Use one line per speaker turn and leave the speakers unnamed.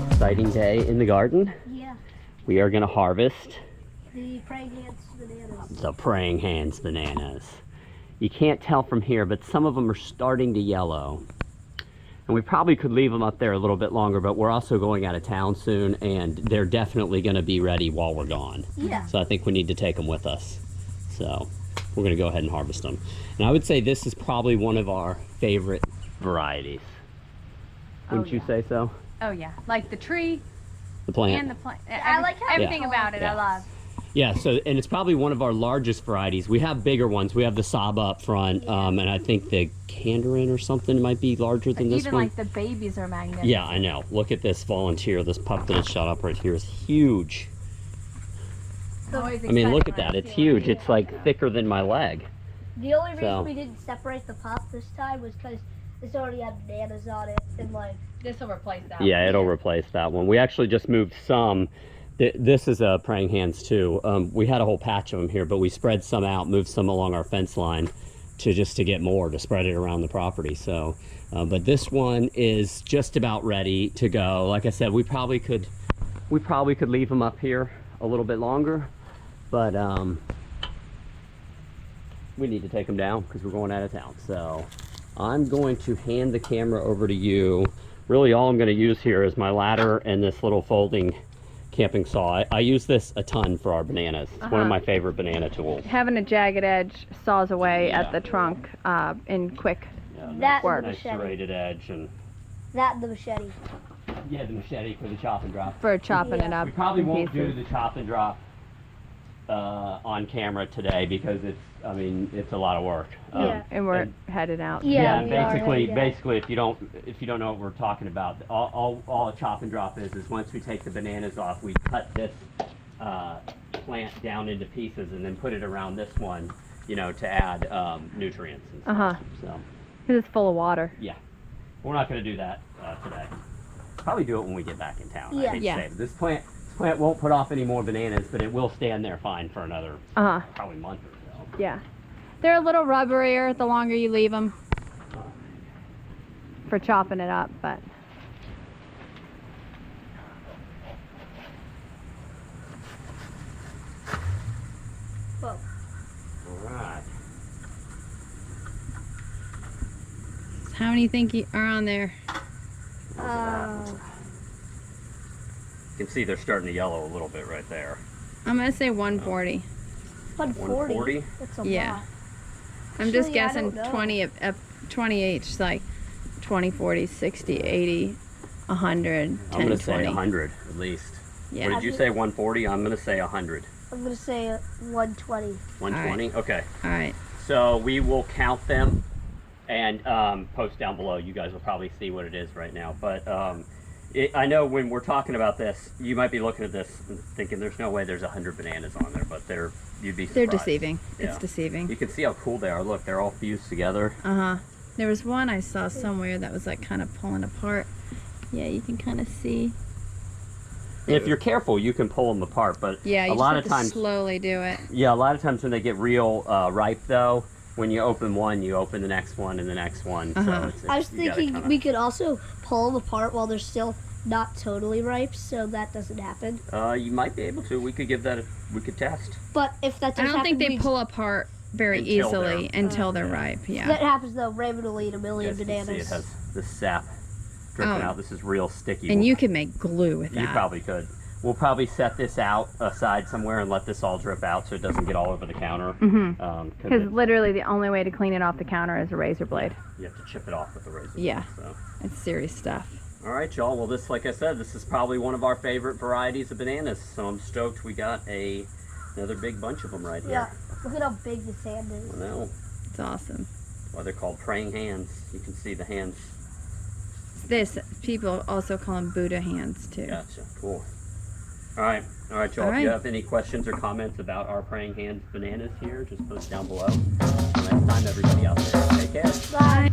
exciting day in the garden.
Yeah.
We are going to harvest
The praying hands bananas.
the praying hands bananas. You can't tell from here, but some of them are starting to yellow. And we probably could leave them up there a little bit longer, but we're also going out of town soon, and they're definitely going to be ready while we're gone.
Yeah.
So I think we need to take them with us. So we're going to go ahead and harvest them. And I would say this is probably one of our favorite varieties. Wouldn't you say so?
Oh yeah, like the tree
The plant.
and the plant.
I like how
everything
Yeah.
about it.
Yeah.
I love.
Yeah, so, and it's probably one of our largest varieties. We have bigger ones. We have the Saba up front, and I think the Candarin or something might be larger than this
Even
one.
like the babies are magnificent.
Yeah, I know. Look at this volunteer. This pup that is shot up right here is huge.
Always
I mean, look at
excited
that. It's huge. It's like thicker than my leg.
The only reason
So-
we didn't separate the pup this time was because this already had bananas on it, and like
This will replace that.
Yeah, it'll replace that one. We actually just moved some. This is a praying hands too. We had a whole patch of them here, but we spread some out, moved some along our fence line to get more, to spread it around the property. So, but this one is just about ready to go. Like I said, we probably could leave them up here a little bit longer, but we need to take them down because we're going out of town. So I'm going to hand the camera over to you. Really all I'm going to use here is my ladder and this little folding camping saw. I use this a ton for our bananas. It's one of my favorite banana tools.
Having a jagged edge saws away
Yeah.
at the trunk in quick.
Yeah,
That
nice,
and
nice
machete.
serrated edge, and
that and the machete.
yeah, the machete for the chop and drop.
For chopping it
Yeah.
up.
We probably
in
won't do
pieces.
the chop and drop on camera today because it's a lot of work.
Yeah.
And we're headed out.
Yeah,
and
we are
basically,
headed out.
if you don't know what we're talking about, all a chop and drop is once we take the bananas off, we cut this plant down into pieces and then put it around this one, to add nutrients and stuff. So
Because it's full of water.
yeah, we're not going to do that today. Probably do it when we get back in town.
Yeah.
I hate
Yeah.
to say it. This plant won't put off any more bananas, but it will stand there fine for another probably month or so.
Yeah. They're a little rubberier the longer you leave them for chopping it up, but
Whoa.
All right.
how many think are on there?
You can see they're starting to yellow a little bit right there.
I'm going to say 140.
140.
140?
That's a
Yeah.
lot.
I'm just
Actually, I
guessing
don't know.
20 each, like 20, 40, 60, 80, 100, 10,
I'm going to
20.
say 100 at least.
Yeah.
What did you say, 140? I'm going to say 100.
I'm gonna say 120.
120? Okay.
All right.
So we will count them and post down below. You guys will probably see what it is right now. But I know when we're talking about this, you might be looking at this and thinking there's no way there's 100 bananas on there, but you'd be surprised.
They're deceiving.
Yeah.
It's deceiving.
You can see how cool they are. Look, they're all fused together.
There was one I saw somewhere that was like kind of pulling apart. Yeah, you can kind of see.
And if you're careful, you can pull them apart. But
Yeah, you
a lot of
just have
times,
to slowly do it.
yeah, a lot of times when they get real ripe, though, when you open one, you open the next one and the next one. So it's,
I was
you gotta
thinking
kinda-
we could also pull them apart while they're still not totally ripe, so that doesn't happen.
You might be able to. We could give that. We could test.
But if that
I
does
don't think
happen,
they pull apart very
Until
easily
they're-
until they're ripe.
If
Yeah.
that happens though, Raymond will eat a
You
million
guys can see
bananas.
it has the sap dripping
Oh.
out. This is real sticky.
And you can make glue with that.
You probably could. We'll probably set this out aside somewhere and let this all drip out so it doesn't get all over the counter.
Because
Because
literally the only way to clean it off the counter is a razor blade.
you have to chip it off with the razor.
Yeah.
So.
It's serious stuff.
All right, y'all. Well, this, like I said, this is probably one of our favorite varieties of bananas. So I'm stoked we got another big bunch of them right
Yeah,
here.
look at how big this hand is.
I know.
It's awesome.
Why they're called praying hands. You can see the hands.
This, people also call them Buddha hands too.
Gotcha. Cool. All right, y'all.
All
If you
right.
have any questions or comments about our praying hands bananas here, just post down below. Until next time, everybody out there, take care.
Bye.